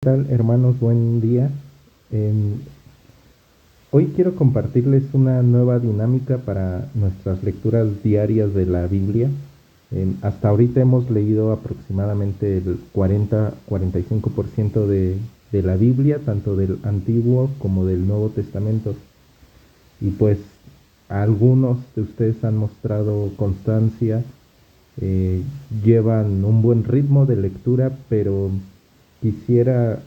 tal, hermanos? Buen día. Em, Hoy quiero compartirles una nueva dinámica para nuestras lecturas diarias de la Biblia. Hasta ahorita hemos leído aproximadamente el 40-45% de la Biblia, tanto del Antiguo como del Nuevo Testamento. Y pues algunos de ustedes han mostrado constancia, eh, llevan un buen ritmo de lectura, pero quisiera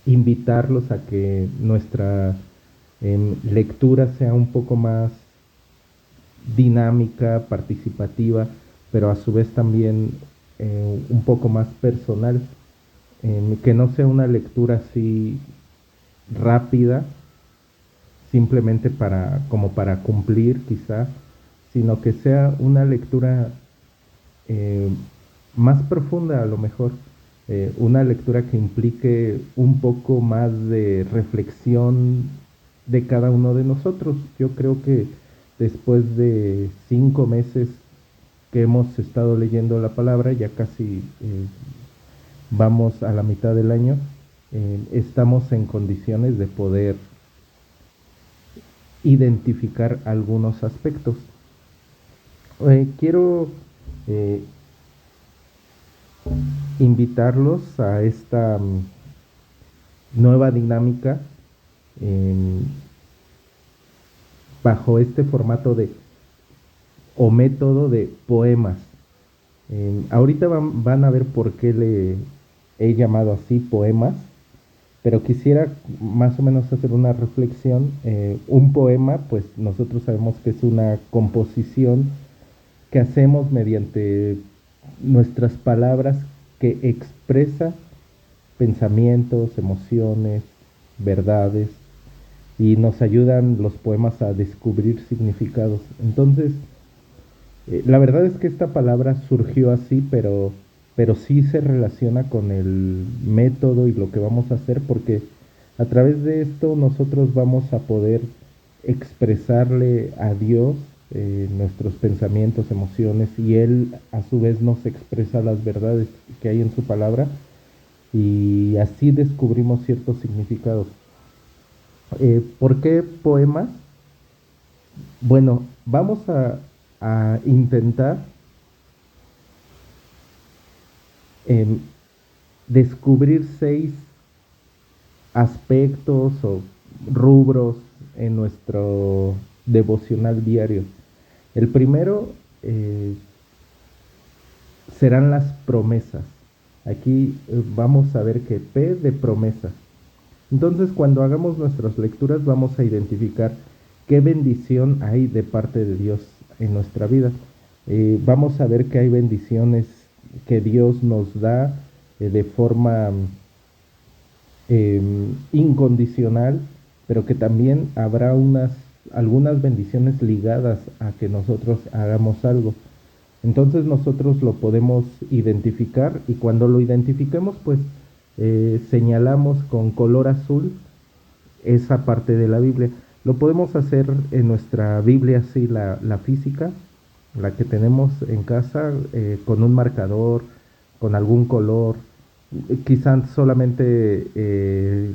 invitarlos a que nuestra lectura sea un poco más dinámica, participativa, pero a su vez también un poco más personal, que no sea una lectura así rápida, simplemente como para cumplir quizá, sino que sea una lectura eh, más profunda a lo mejor, una lectura que implique un poco más de reflexión de cada uno de nosotros. Yo creo que después de 5 meses que hemos estado leyendo la palabra, ya casi vamos a la mitad del año, estamos en condiciones de poder identificar algunos aspectos. Quiero eh, invitarlos a esta nueva dinámica em, bajo este formato o método de poemas. Ahorita van a ver por qué le he llamado así poemas, pero quisiera más o menos hacer una reflexión. Un poema, pues nosotros sabemos que es una composición que hacemos mediante nuestras palabras, que expresa pensamientos, emociones, verdades, y nos ayudan los poemas a descubrir significados. Entonces, la verdad es que esta palabra surgió así, pero sí se relaciona con el método y lo que vamos a hacer, porque a través de esto nosotros vamos a poder expresarle a Dios nuestros pensamientos, emociones, y Él a su vez nos expresa las verdades que hay en su palabra, y así descubrimos ciertos significados. ¿Por qué poemas? Bueno, vamos a intentar em, descubrir 6 aspectos o rubros en nuestro devocional diario. El primero serán las promesas. Aquí vamos a ver que P de promesas. Entonces, cuando hagamos nuestras lecturas, vamos a identificar qué bendición hay de parte de Dios en nuestra vida. Vamos a ver que hay bendiciones que Dios nos da de forma incondicional, pero que también habrá algunas bendiciones ligadas a que nosotros hagamos algo. Entonces nosotros lo podemos identificar, y cuando lo identifiquemos, pues señalamos con color azul esa parte de la Biblia. Lo podemos hacer en nuestra Biblia, así la física, la que tenemos en casa, con un marcador, con algún color, quizás solamente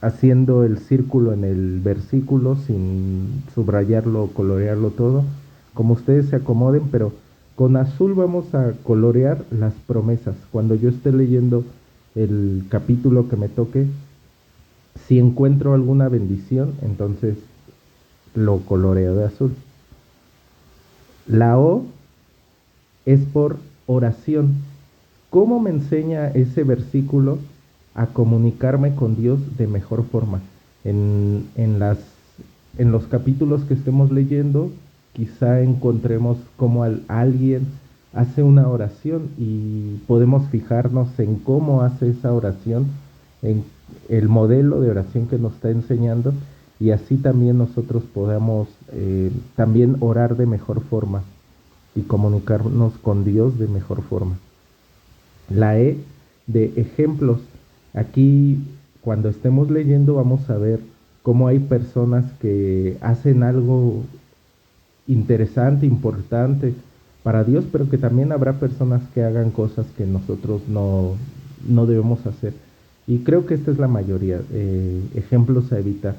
haciendo el círculo en el versículo sin subrayarlo o colorearlo todo, como ustedes se acomoden, pero con azul vamos a colorear las promesas. Cuando yo esté leyendo el capítulo que me toque, si encuentro alguna bendición, entonces lo coloreo de azul. La O es por oración. ¿Cómo me enseña ese versículo a comunicarme con Dios de mejor forma? En los capítulos que estemos leyendo, quizá encontremos cómo alguien hace una oración, y podemos fijarnos en cómo hace esa oración, en el modelo de oración que nos está enseñando, y así también nosotros podamos también orar de mejor forma y comunicarnos con Dios de mejor forma. La E de ejemplos. Aquí, cuando estemos leyendo, vamos a ver cómo hay personas que hacen algo interesante, importante para Dios, pero que también habrá personas que hagan cosas que nosotros no debemos hacer. Y creo que esta es la mayoría, ejemplos a evitar,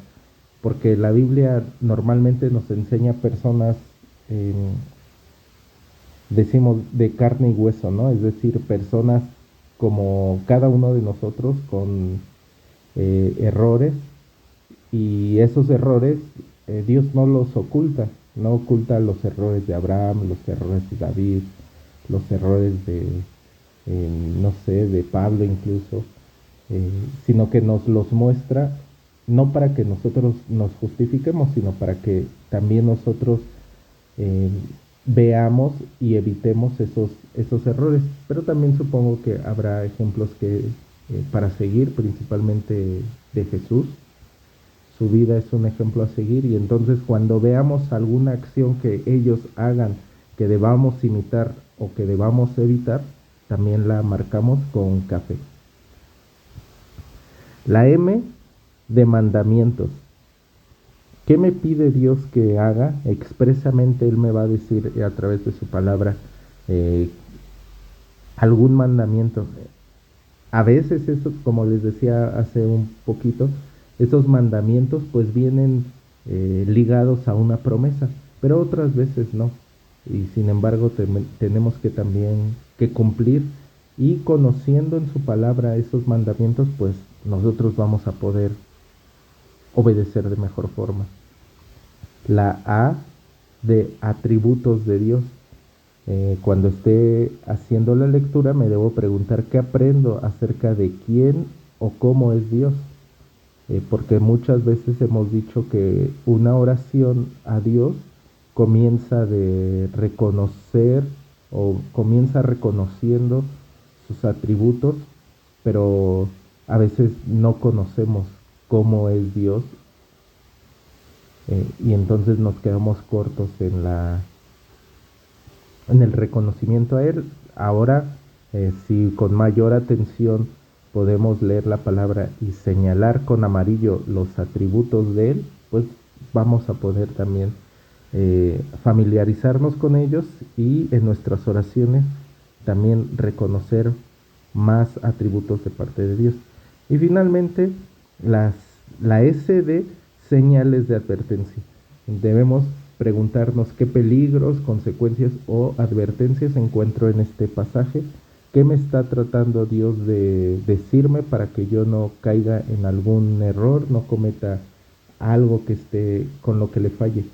porque la Biblia normalmente nos enseña personas, eh, decimos, de carne y hueso, ¿no? Es decir, personas como cada uno de nosotros con errores, y esos errores Dios no los oculta, no oculta los errores de Abraham, los errores de David, los errores de, no sé, de Pablo incluso, sino que nos los muestra no para que nosotros nos justifiquemos, sino para que también nosotros eh, veamos y evitemos esos errores. Pero también supongo que habrá ejemplos que para seguir, principalmente de Jesús. Su vida es un ejemplo a seguir, y entonces cuando veamos alguna acción que ellos hagan que debamos imitar o que debamos evitar, también la marcamos con café. La M de mandamientos. ¿Qué me pide Dios que haga? Expresamente Él me va a decir a través de su palabra eh, algún mandamiento. A veces eso, como les decía hace un poquito, esos mandamientos pues vienen ligados a una promesa, pero otras veces no. Y sin embargo tenemos que también que cumplir, y conociendo en su palabra esos mandamientos, pues nosotros vamos a poder obedecer de mejor forma. La A de atributos de Dios. Cuando esté haciendo la lectura me debo preguntar qué aprendo acerca de quién o cómo es Dios. Porque muchas veces hemos dicho que una oración a Dios comienza de reconocer o comienza reconociendo sus atributos, pero a veces no conocemos cómo es Dios, y entonces nos quedamos cortos en el reconocimiento a Él. Ahora, si con mayor atención podemos leer la palabra y señalar con amarillo los atributos de Él, pues vamos a poder también familiarizarnos con ellos, y en nuestras oraciones también reconocer más atributos de parte de Dios. Y finalmente, la S de señales de advertencia. Debemos preguntarnos qué peligros, consecuencias o advertencias encuentro en este pasaje, qué me está tratando Dios de decirme para que yo no caiga en algún error, no cometa algo que esté con lo que le falle.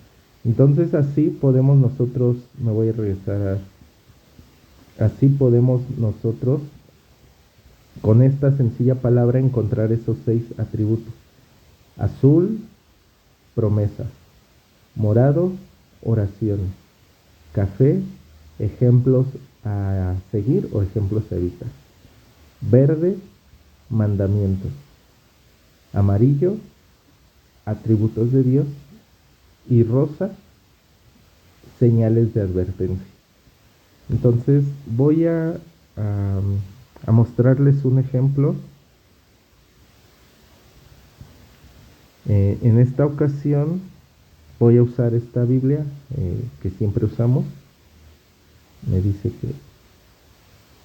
Entonces así podemos nosotros, me voy a regresar así podemos nosotros con esta sencilla palabra encontrar esos 6 atributos. Azul, promesa. Morado, oración. Café, ejemplos a seguir o ejemplos a evitar. Verde, mandamientos. Amarillo, atributos de Dios. Y rosa, señales de advertencia. Entonces voy a mostrarles un ejemplo. En esta ocasión voy a usar esta Biblia que siempre usamos. Me dice que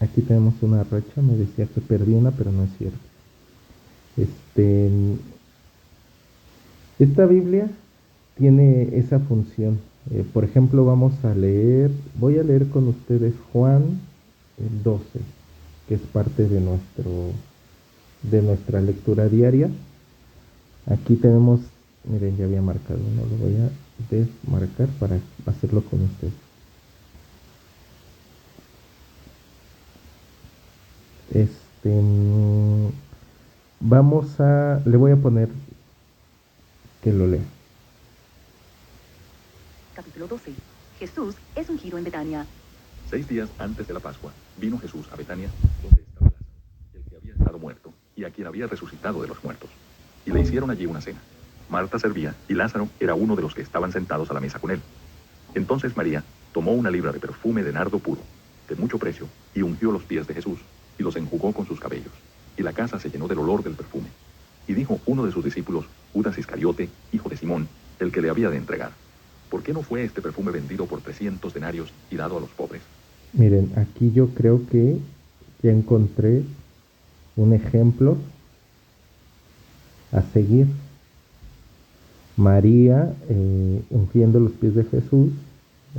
aquí tenemos una racha, me decía que perdí una, pero no es cierto. Esta Biblia tiene esa función. Por ejemplo, voy a leer con ustedes Juan 12, que es parte de nuestra lectura diaria. Aquí tenemos, miren, ya había marcado uno, lo voy a desmarcar para hacerlo con ustedes. Le voy a poner que lo lea. Capítulo 12. Jesús es ungido en Betania. 6 días antes de la Pascua, vino Jesús a Betania, donde estaba Lázaro, el que había estado muerto, y a quien había resucitado de los muertos. Y le hicieron allí una cena. Marta servía, y Lázaro era uno de los que estaban sentados a la mesa con él. Entonces María tomó una libra de perfume de nardo puro, de mucho precio, y ungió los pies de Jesús, y los enjugó con sus cabellos. Y la casa se llenó del olor del perfume. Y dijo uno de sus discípulos, Judas Iscariote, hijo de Simón, el que le había de entregar: ¿por qué no fue este perfume vendido por 300 denarios y dado a los pobres? Miren, aquí yo creo que ya encontré un ejemplo a seguir. María, ungiendo los pies de Jesús,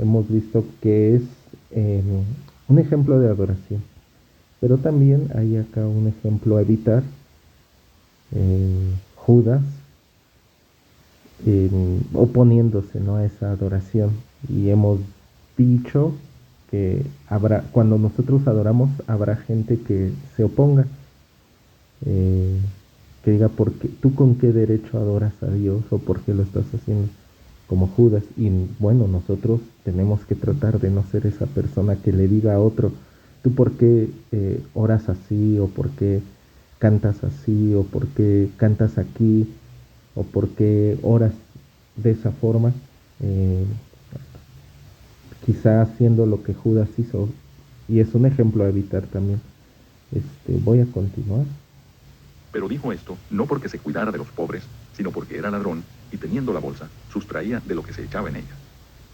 hemos visto que es eh, un ejemplo de adoración. Pero también hay acá un ejemplo a evitar. Judas oponiéndose, ¿no?, a esa adoración. Y hemos dicho que habrá, cuando nosotros adoramos, habrá gente que se oponga, eh, que diga, ¿tú con qué derecho adoras a Dios o por qué lo estás haciendo? Como Judas. Y bueno, nosotros tenemos que tratar de no ser esa persona que le diga a otro, ¿tú por qué oras así? ¿O por qué cantas así? ¿O por qué cantas aquí? ¿O por qué oras de esa forma? Eh, Quizá haciendo lo que Judas hizo. Y es un ejemplo a evitar también. Voy a continuar. Pero dijo esto no porque se cuidara de los pobres, sino porque era ladrón, y teniendo la bolsa, sustraía de lo que se echaba en ella.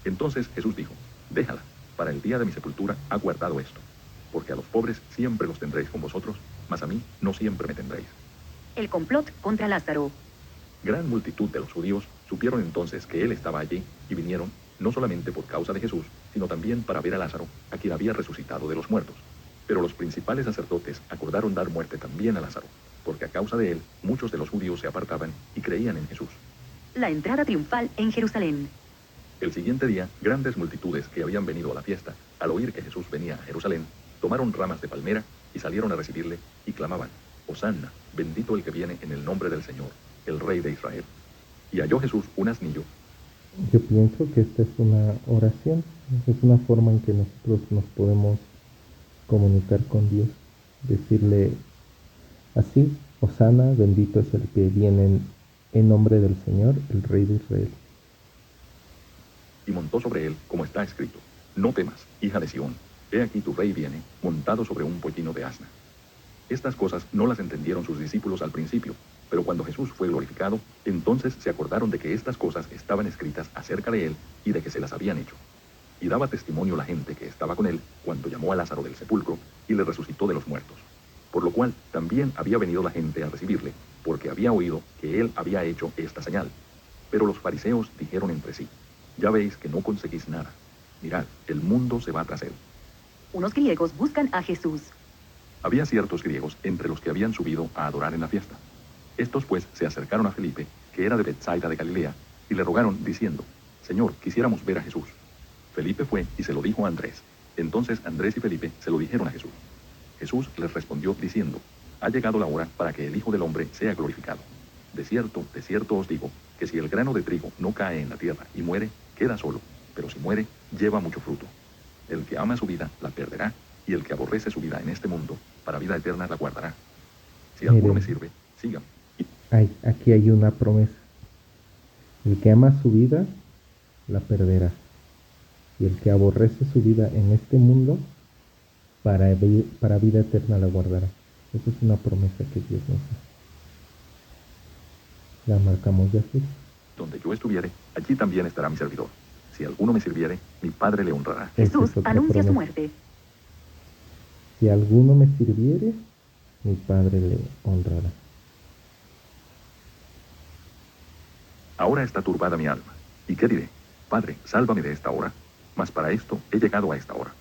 Entonces Jesús dijo, déjala, para el día de mi sepultura ha guardado esto. Porque a los pobres siempre los tendréis con vosotros, mas a mí no siempre me tendréis. El complot contra Lázaro. Gran multitud de los judíos supieron entonces que él estaba allí, y vinieron, no solamente por causa de Jesús, sino también para ver a Lázaro, a quien había resucitado de los muertos. Pero los principales sacerdotes acordaron dar muerte también a Lázaro, porque a causa de él muchos de los judíos se apartaban y creían en Jesús. La entrada triunfal en Jerusalén. El siguiente día, grandes multitudes que habían venido a la fiesta, al oír que Jesús venía a Jerusalén, tomaron ramas de palmera y salieron a recibirle, y clamaban, Hosanna, bendito el que viene en el nombre del Señor, el Rey de Israel. Y halló Jesús un asnillo. Yo pienso que esta es una oración, es una forma en que nosotros nos podemos comunicar con Dios, decirle así, Hosanna, bendito es el que viene en nombre del Señor, el Rey de Israel. Y montó sobre él, como está escrito, no temas, hija de Sión, he aquí tu rey viene, montado sobre un pollino de asna. Estas cosas no las entendieron sus discípulos al principio, pero cuando Jesús fue glorificado, entonces se acordaron de que estas cosas estaban escritas acerca de él y de que se las habían hecho. Y daba testimonio la gente que estaba con él cuando llamó a Lázaro del sepulcro y le resucitó de los muertos. Por lo cual también había venido la gente a recibirle, porque había oído que él había hecho esta señal. Pero los fariseos dijeron entre sí, ya veis que no conseguís nada. Mirad, el mundo se va tras él. Unos griegos buscan a Jesús. Había ciertos griegos entre los que habían subido a adorar en la fiesta. Estos pues se acercaron a Felipe, que era de Betsaida de Galilea, y le rogaron, diciendo, Señor, quisiéramos ver a Jesús. Felipe fue y se lo dijo a Andrés. Entonces Andrés y Felipe se lo dijeron a Jesús. Jesús les respondió diciendo, ha llegado la hora para que el Hijo del Hombre sea glorificado. De cierto os digo, que si el grano de trigo no cae en la tierra y muere, queda solo, pero si muere, lleva mucho fruto. El que ama su vida, la perderá, y el que aborrece su vida en este mundo, para vida eterna la guardará. Si alguno me sirve, sígame. Aquí hay una promesa. El que ama su vida, la perderá. Y el que aborrece su vida en este mundo, para vida eterna la guardará. Esa es una promesa que Dios nos da. La marcamos de aquí. Donde yo estuviere, allí también estará mi servidor. Si alguno me sirviere, mi Padre le honrará. Jesús Esa es otra anuncia su promesa. muerte. Si alguno me sirviere, mi Padre le honrará. Ahora está turbada mi alma. ¿Y qué diré? Padre, sálvame de esta hora. Mas para esto he llegado a esta hora.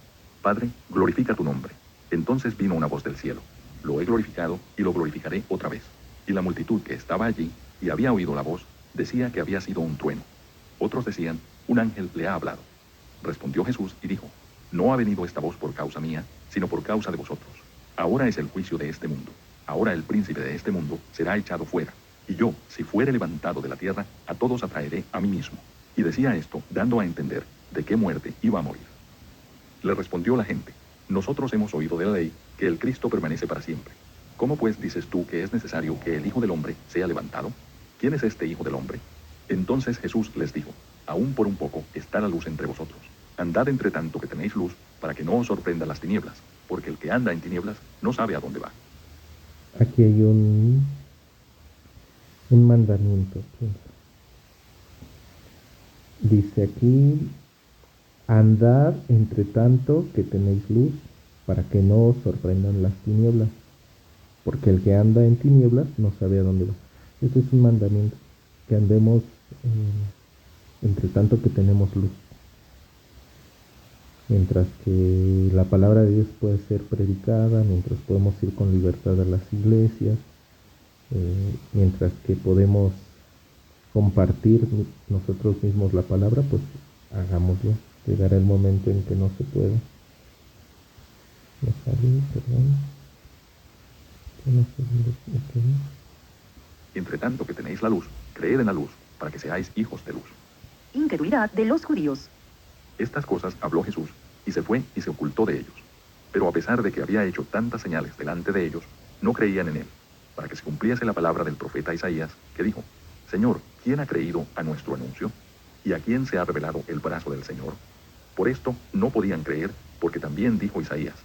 Padre, glorifica tu nombre. Entonces vino una voz del cielo. Lo he glorificado y lo glorificaré otra vez. Y la multitud que estaba allí y había oído la voz, decía que había sido un trueno. Otros decían, un ángel le ha hablado. Respondió Jesús y dijo, no ha venido esta voz por causa mía, sino por causa de vosotros. Ahora es el juicio de este mundo. Ahora el príncipe de este mundo será echado fuera. Y yo, si fuere levantado de la tierra, a todos atraeré a mí mismo. Y decía esto, dando a entender de qué muerte iba a morir. Le respondió la gente, nosotros hemos oído de la ley que el Cristo permanece para siempre. ¿Cómo pues dices tú que es necesario que el Hijo del Hombre sea levantado? ¿Quién es este Hijo del Hombre? Entonces Jesús les dijo, aún por un poco está la luz entre vosotros. Andad entre tanto que tenéis luz, para que no os sorprendan las tinieblas, porque el que anda en tinieblas no sabe a dónde va. Aquí hay un mandamiento. Dice aquí, andad entre tanto que tenéis luz, para que no os sorprendan las tinieblas. porque el que anda en tinieblas no sabe a dónde va. Este es un mandamiento, que andemos entre tanto que tenemos luz. Mientras que la palabra de Dios puede ser predicada, mientras podemos ir con libertad a las iglesias, mientras que podemos compartir nosotros mismos la palabra, pues hagámoslo. Llegará el momento en que no se pueda. Me salí, perdón. Entre tanto que tenéis la luz, creed en la luz, para que seáis hijos de luz. Incredulidad de los judíos. Estas cosas habló Jesús, y se fue y se ocultó de ellos. Pero a pesar de que había hecho tantas señales delante de ellos, no creían en él, para que se cumpliese la palabra del profeta Isaías, que dijo: Señor, ¿quién ha creído a nuestro anuncio? ¿Y a quién se ha revelado el brazo del Señor? Por esto no podían creer, porque también dijo Isaías: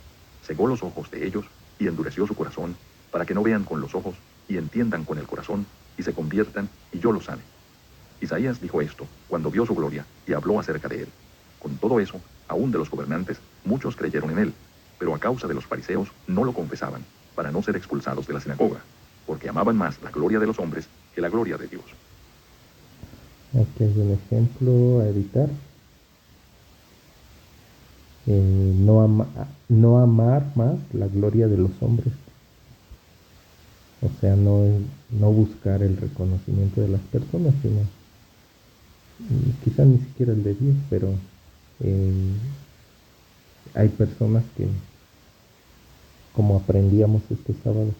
cegó los ojos de ellos y endureció su corazón, para que no vean con los ojos y entiendan con el corazón y se conviertan y yo los sane. Isaías dijo esto cuando vio su gloria y habló acerca de él. Con todo eso, aún de los gobernantes, muchos creyeron en él, pero a causa de los fariseos no lo confesaban, para no ser expulsados de la sinagoga, porque amaban más la gloria de los hombres que la gloria de Dios. Aquí hay un ejemplo a evitar. No amar más la gloria de los hombres. O sea, no buscar el reconocimiento de las personas, sino quizá ni siquiera el de Dios, pero hay personas que, como aprendíamos este sábado,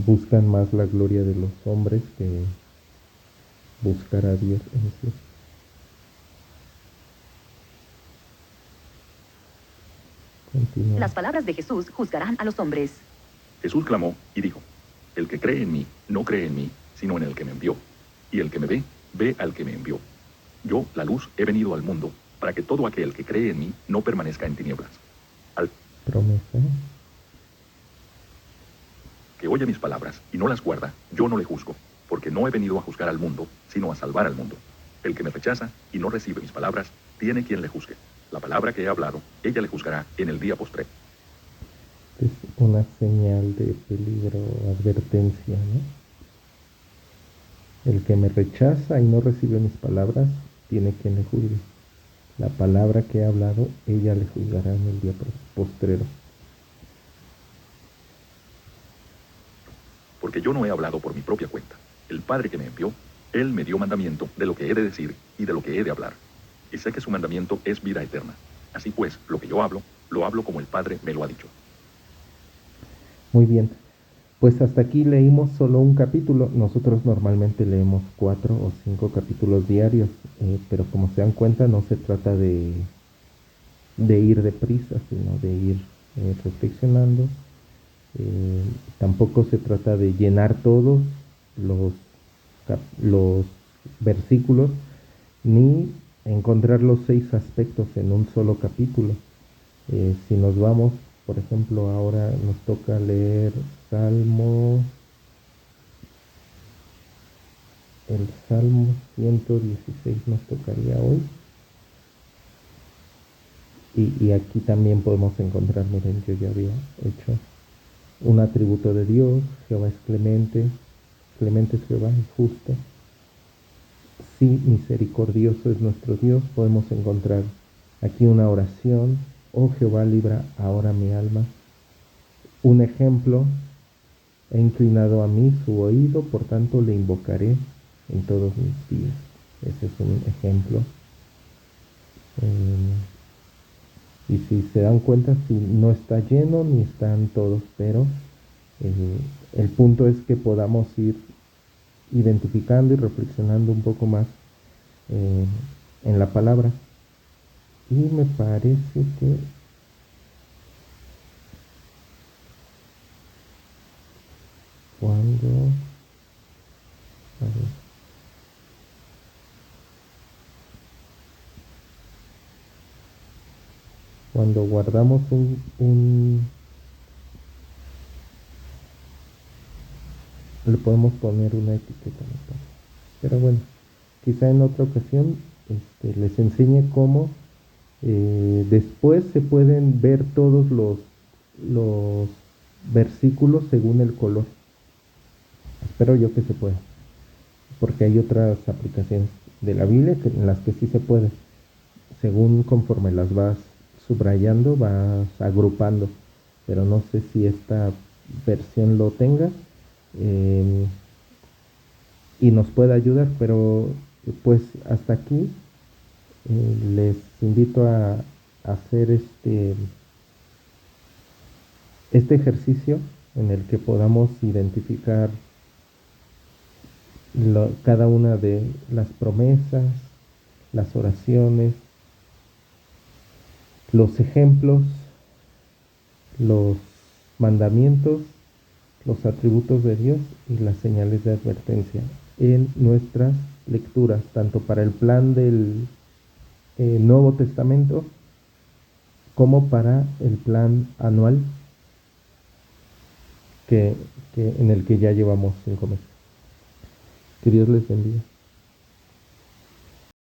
buscan más la gloria de los hombres que buscar a Dios en sí. Continúa. Las palabras de Jesús juzgarán a los hombres. Jesús clamó y dijo: el que cree en mí, no cree en mí, sino en el que me envió. Y el que me ve, ve al que me envió. Yo, la luz, he venido al mundo, para que todo aquel que cree en mí no permanezca en tinieblas. Al Promesa. que oye mis palabras y no las guarda, yo no le juzgo, porque no he venido a juzgar al mundo, sino a salvar al mundo. El que me rechaza y no recibe mis palabras, tiene quien le juzgue. La palabra que he hablado, ella le juzgará en el día postrero. Es una señal de peligro, advertencia, ¿no? El que me rechaza y no recibe mis palabras, tiene quien le juzgue. La palabra que he hablado, ella le juzgará en el día postrero. Porque yo no he hablado por mi propia cuenta. El Padre que me envió, Él me dio mandamiento de lo que he de decir y de lo que he de hablar. Y sé que su mandamiento es vida eterna. Así pues, lo que yo hablo, lo hablo como el Padre me lo ha dicho. Muy bien, pues hasta aquí leímos solo un capítulo. Nosotros normalmente leemos 4 o 5 capítulos diarios, pero como se dan cuenta no se trata de ir deprisa, sino de ir reflexionando. Tampoco se trata de llenar todos los versículos, ni encontrar los 6 aspectos en un solo capítulo. Si nos vamos, por ejemplo, ahora nos toca leer el Salmo 116 nos tocaría hoy. Y aquí también podemos encontrar, miren, yo ya había hecho un atributo de Dios: Jehová es clemente, clemente es Jehová, es justo. Sí, misericordioso es nuestro Dios. Podemos encontrar aquí una oración: oh Jehová, libra ahora mi alma. Un ejemplo: he inclinado a mí su oído, por tanto le invocaré en todos mis días. Ese es un ejemplo. Y si se dan cuenta, si no está lleno ni están todos, pero el punto es que podamos ir identificando y reflexionando un poco más en la palabra. Y me parece que cuando guardamos le podemos poner una etiqueta, pero bueno, quizá en otra ocasión les enseñe cómo después se pueden ver todos los versículos según el color. Espero yo que se pueda, porque hay otras aplicaciones de la Biblia en las que sí se puede. Según conforme las vas subrayando, vas agrupando, pero no sé si esta versión lo tenga eh, y nos pueda ayudar, pero pues hasta aquí les invito a hacer este ejercicio en el que podamos identificar cada una de las promesas, las oraciones, los ejemplos, los mandamientos, los atributos de Dios y las señales de advertencia en nuestras lecturas, tanto para el plan del Nuevo Testamento como para el plan anual que en el que ya llevamos 5 meses. Que Dios les bendiga.